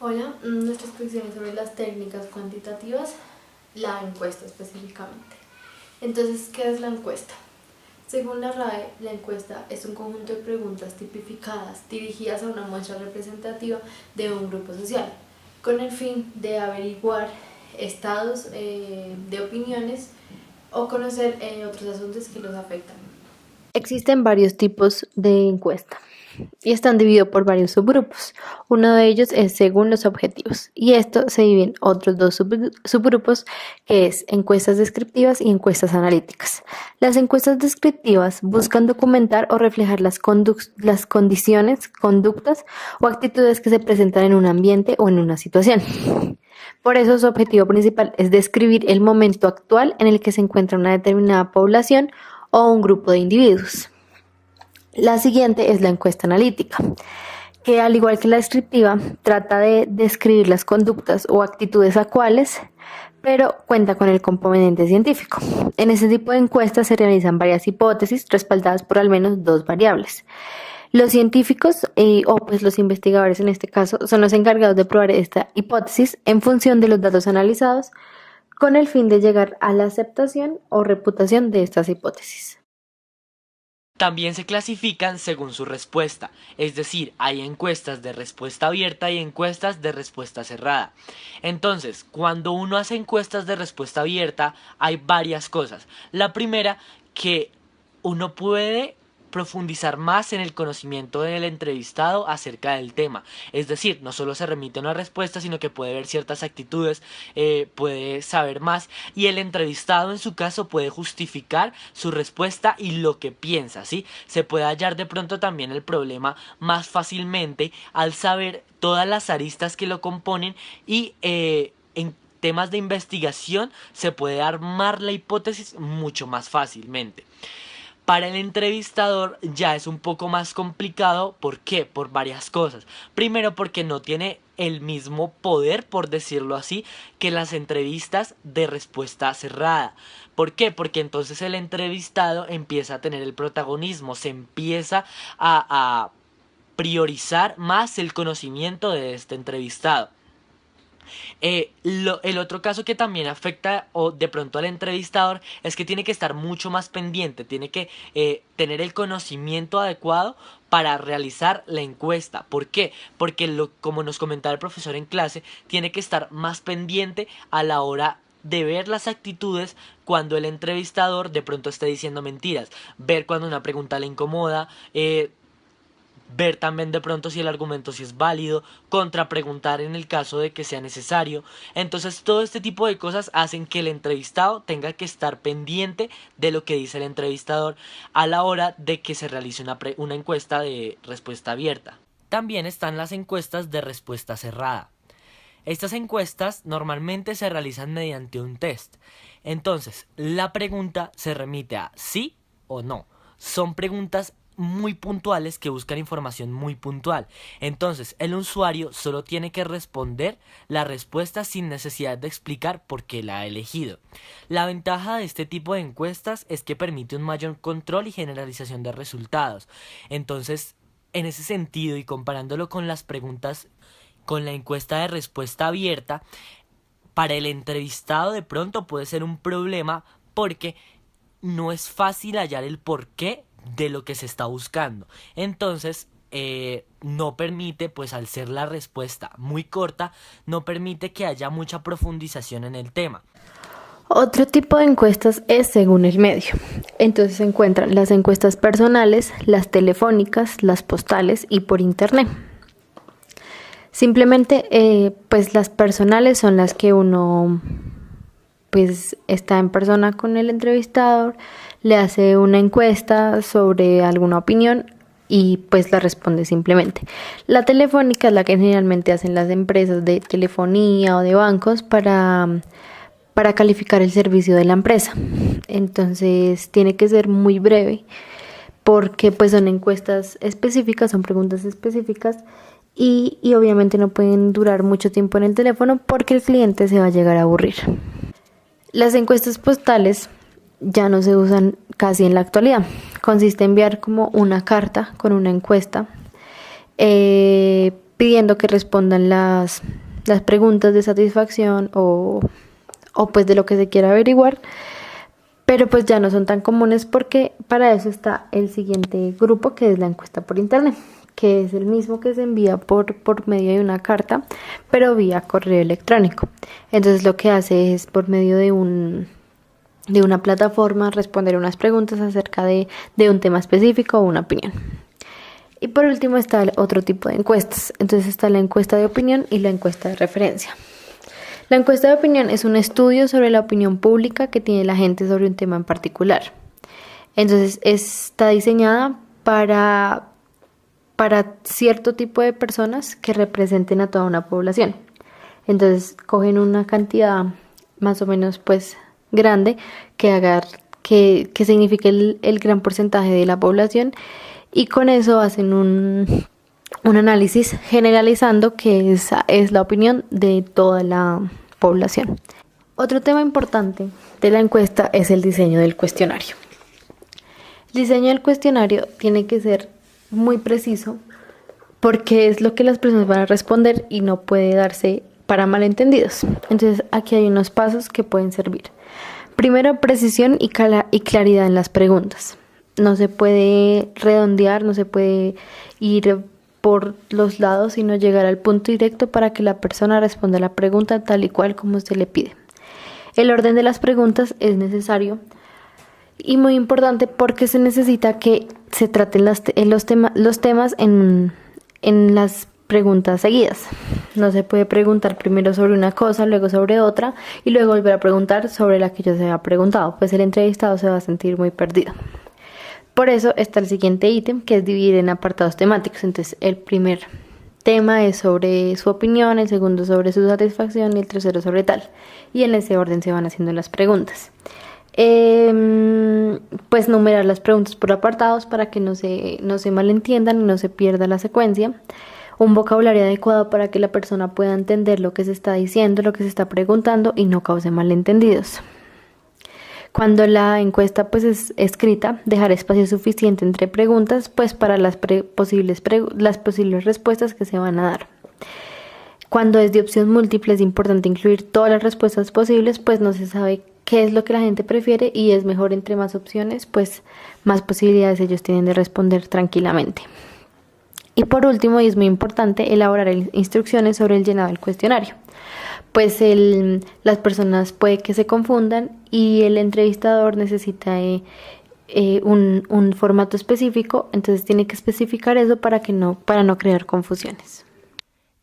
Hola, nuestra exposición es sobre las técnicas cuantitativas, la encuesta específicamente. Entonces, ¿qué es la encuesta? Según la RAE, la encuesta es un conjunto de preguntas tipificadas dirigidas a una muestra representativa de un grupo social, con el fin de averiguar estados de opiniones o conocer otros asuntos que los afectan. Existen varios tipos de encuesta y están divididos por varios subgrupos. Uno de ellos es según los objetivos y esto se divide en otros dos subgrupos que es encuestas descriptivas y encuestas analíticas. Las encuestas descriptivas buscan documentar o reflejar las condiciones, conductas o actitudes que se presentan en un ambiente o en una situación. Por eso su objetivo principal es describir el momento actual en el que se encuentra una determinada población o un grupo de individuos. La siguiente es la encuesta analítica, que al igual que la descriptiva, trata de describir las conductas o actitudes actuales, pero cuenta con el componente científico. En ese tipo de encuestas se realizan varias hipótesis respaldadas por al menos dos variables. Los científicos, los investigadores en este caso, son los encargados de probar esta hipótesis en función de los datos analizados, con el fin de llegar a la aceptación o reputación de estas hipótesis. También se clasifican según su respuesta, es decir, hay encuestas de respuesta abierta y encuestas de respuesta cerrada. Entonces, cuando uno hace encuestas de respuesta abierta, hay varias cosas. La primera, que uno puede profundizar más en el conocimiento del entrevistado acerca del tema. Es decir, no solo se remite a una respuesta, sino que puede ver ciertas actitudes, puede saber más y el entrevistado en su caso puede justificar su respuesta y lo que piensa, ¿sí? Se puede hallar de pronto también el problema más fácilmente al saber todas las aristas que lo componen y en temas de investigación se puede armar la hipótesis mucho más fácilmente. Para el entrevistador ya es un poco más complicado. ¿Por qué? Por varias cosas. Primero, porque no tiene el mismo poder, por decirlo así, que las entrevistas de respuesta cerrada. ¿Por qué? Porque entonces el entrevistado empieza a tener el protagonismo, se empieza a priorizar más el conocimiento de este entrevistado. El otro caso que también afecta o de pronto al entrevistador es que tiene que estar mucho más pendiente, tiene que tener el conocimiento adecuado para realizar la encuesta. ¿Por qué? Porque como nos comentaba el profesor en clase, tiene que estar más pendiente a la hora de ver las actitudes cuando el entrevistador de pronto esté diciendo mentiras, ver cuando una pregunta le incomoda, ver también de pronto si el argumento si es válido, contrapreguntar en el caso de que sea necesario. Entonces todo este tipo de cosas hacen que el entrevistado tenga que estar pendiente de lo que dice el entrevistador a la hora de que se realice una encuesta de respuesta abierta. También están las encuestas de respuesta cerrada. Estas encuestas normalmente se realizan mediante un test. Entonces, la pregunta se remite a sí o no. Son preguntas muy puntuales que buscan información muy puntual. Entonces, el usuario solo tiene que responder la respuesta sin necesidad de explicar por qué la ha elegido. La ventaja de este tipo de encuestas es que permite un mayor control y generalización de resultados. Entonces, en ese sentido y comparándolo con las preguntas con la encuesta de respuesta abierta, para el entrevistado de pronto puede ser un problema porque no es fácil hallar el porqué de lo que se está buscando. Entonces, no permite, pues al ser la respuesta muy corta, no permite que haya mucha profundización en el tema. Otro tipo de encuestas es según el medio. Entonces se encuentran las encuestas personales, las telefónicas, las postales y por internet. Simplemente, pues las personales son las que uno pues está en persona con el entrevistador, le hace una encuesta sobre alguna opinión y pues la responde simplemente. La telefónica es la que generalmente hacen las empresas de telefonía o de bancos para calificar el servicio de la empresa. Entonces tiene que ser muy breve porque pues son encuestas específicas, son preguntas específicas y obviamente no pueden durar mucho tiempo en el teléfono porque el cliente se va a llegar a aburrir. Las encuestas postales ya no se usan casi en la actualidad. Consiste en enviar como una carta con una encuesta pidiendo que respondan las preguntas de satisfacción o pues de lo que se quiera averiguar, pero pues ya no son tan comunes porque para eso está el siguiente grupo, que es la encuesta por internet, que es el mismo que se envía por medio de una carta, pero vía correo electrónico. Entonces lo que hace es por medio de una plataforma responder unas preguntas acerca de un tema específico o una opinión. Y por último está el otro tipo de encuestas. Entonces está la encuesta de opinión y la encuesta de referencia. La encuesta de opinión es un estudio sobre la opinión pública que tiene la gente sobre un tema en particular. Entonces está diseñada para cierto tipo de personas que representen a toda una población. Entonces cogen una cantidad más o menos pues grande que signifique el gran porcentaje de la población, y con eso hacen un análisis generalizando que esa es la opinión de toda la población. Otro tema importante de la encuesta es el diseño del cuestionario. El diseño del cuestionario tiene que ser muy preciso porque es lo que las personas van a responder y no puede darse para malentendidos. Entonces aquí hay unos pasos que pueden servir. Primero, precisión y claridad en las preguntas. No se puede redondear, no se puede ir por los lados, sino llegar al punto directo para que la persona responda la pregunta tal y cual como se le pide. El orden de las preguntas es necesario y muy importante porque se necesita que se traten los temas en las preguntas seguidas. No se puede preguntar primero sobre una cosa, luego sobre otra y luego volver a preguntar sobre la que ya se había preguntado, pues el entrevistado se va a sentir muy perdido. Por eso está el siguiente ítem, que es dividir en apartados temáticos. Entonces el primer tema es sobre su opinión, el segundo sobre su satisfacción y el tercero sobre tal. Y en ese orden se van haciendo las preguntas. Pues numerar las preguntas por apartados para que no se malentiendan y no se pierda la secuencia. Un vocabulario adecuado para que la persona pueda entender lo que se está diciendo, lo que se está preguntando y no cause malentendidos. Cuando la encuesta pues es escrita, dejar espacio suficiente entre preguntas pues para las posibles respuestas que se van a dar. Cuando es de opción múltiple es importante incluir todas las respuestas posibles, pues no se sabe qué es lo que la gente prefiere y es mejor entre más opciones, pues más posibilidades ellos tienen de responder tranquilamente. Y por último, y es muy importante, elaborar instrucciones sobre el llenado del cuestionario. Pues las personas puede que se confundan y el entrevistador necesita un formato específico, entonces tiene que especificar eso para no crear confusiones.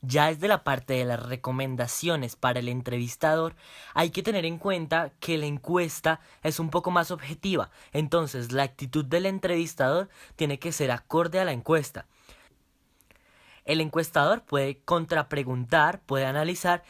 Ya desde la parte de las recomendaciones para el entrevistador, hay que tener en cuenta que la encuesta es un poco más objetiva, entonces la actitud del entrevistador tiene que ser acorde a la encuesta. El encuestador puede contrapreguntar, puede analizar,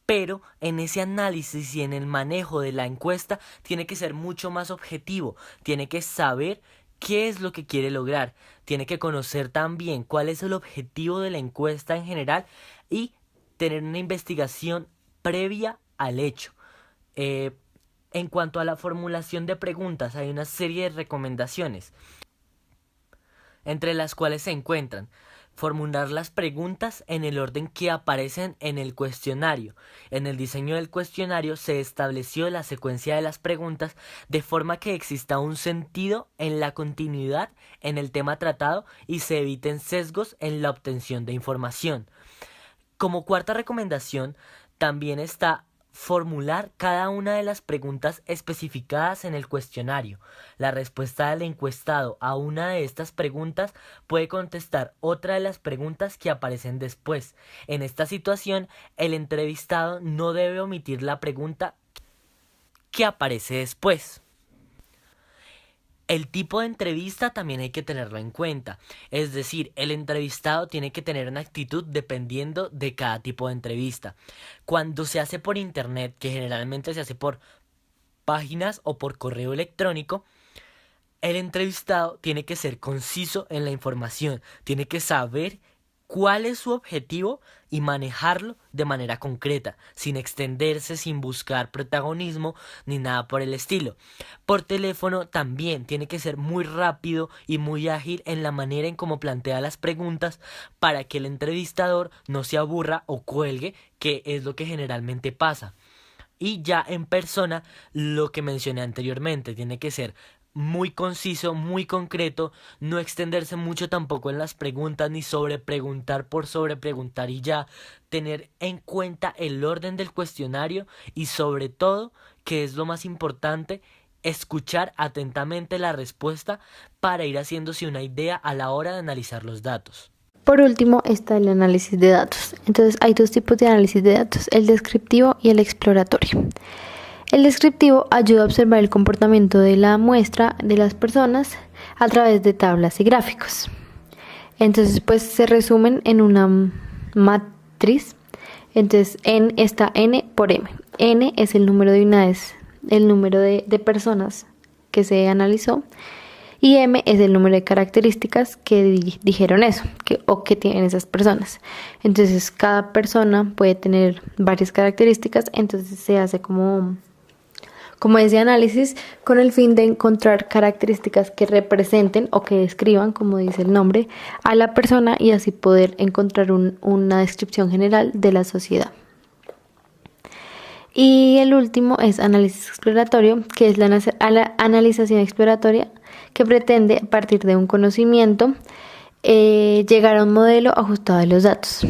pero en ese análisis y en el manejo de la encuesta tiene que ser mucho más objetivo, tiene que saber qué es lo que quiere lograr, tiene que conocer también cuál es el objetivo de la encuesta en general y tener una investigación previa al hecho. En cuanto a la formulación de preguntas, hay una serie de recomendaciones, entre las cuales se encuentran formular las preguntas en el orden que aparecen en el cuestionario. En el diseño del cuestionario se estableció la secuencia de las preguntas de forma que exista un sentido en la continuidad en el tema tratado y se eviten sesgos en la obtención de información. Como cuarta recomendación, también está formular cada una de las preguntas especificadas en el cuestionario. La respuesta del encuestado a una de estas preguntas puede contestar otra de las preguntas que aparecen después. En esta situación, el entrevistado no debe omitir la pregunta que aparece después. El tipo de entrevista también hay que tenerlo en cuenta, es decir, el entrevistado tiene que tener una actitud dependiendo de cada tipo de entrevista. Cuando se hace por internet, que generalmente se hace por páginas o por correo electrónico, el entrevistado tiene que ser conciso en la información, tiene que saber cuál es su objetivo y manejarlo de manera concreta, sin extenderse, sin buscar protagonismo ni nada por el estilo. Por teléfono también tiene que ser muy rápido y muy ágil en la manera en cómo plantea las preguntas para que el entrevistador no se aburra o cuelgue, que es lo que generalmente pasa. Y ya en persona, lo que mencioné anteriormente, tiene que ser muy conciso, muy concreto, no extenderse mucho tampoco en las preguntas ni sobrepreguntar por sobrepreguntar y ya tener en cuenta el orden del cuestionario y sobre todo, que es lo más importante, escuchar atentamente la respuesta para ir haciéndose una idea a la hora de analizar los datos. Por último está el análisis de datos. Entonces hay dos tipos de análisis de datos, el descriptivo y el exploratorio. El descriptivo ayuda a observar el comportamiento de la muestra de las personas a través de tablas y gráficos. Entonces pues se resumen en una matriz. Entonces está N por M. N es el número de unidades, el número de personas que se analizó. Y M es el número de características que dijeron eso, que tienen esas personas. Entonces cada persona puede tener varias características, entonces se hace como ese análisis con el fin de encontrar características que representen o que describan, como dice el nombre, a la persona y así poder encontrar una descripción general de la sociedad. Y el último es análisis exploratorio, que es la analización exploratoria que pretende, a partir de un conocimiento, llegar a un modelo ajustado de los datos.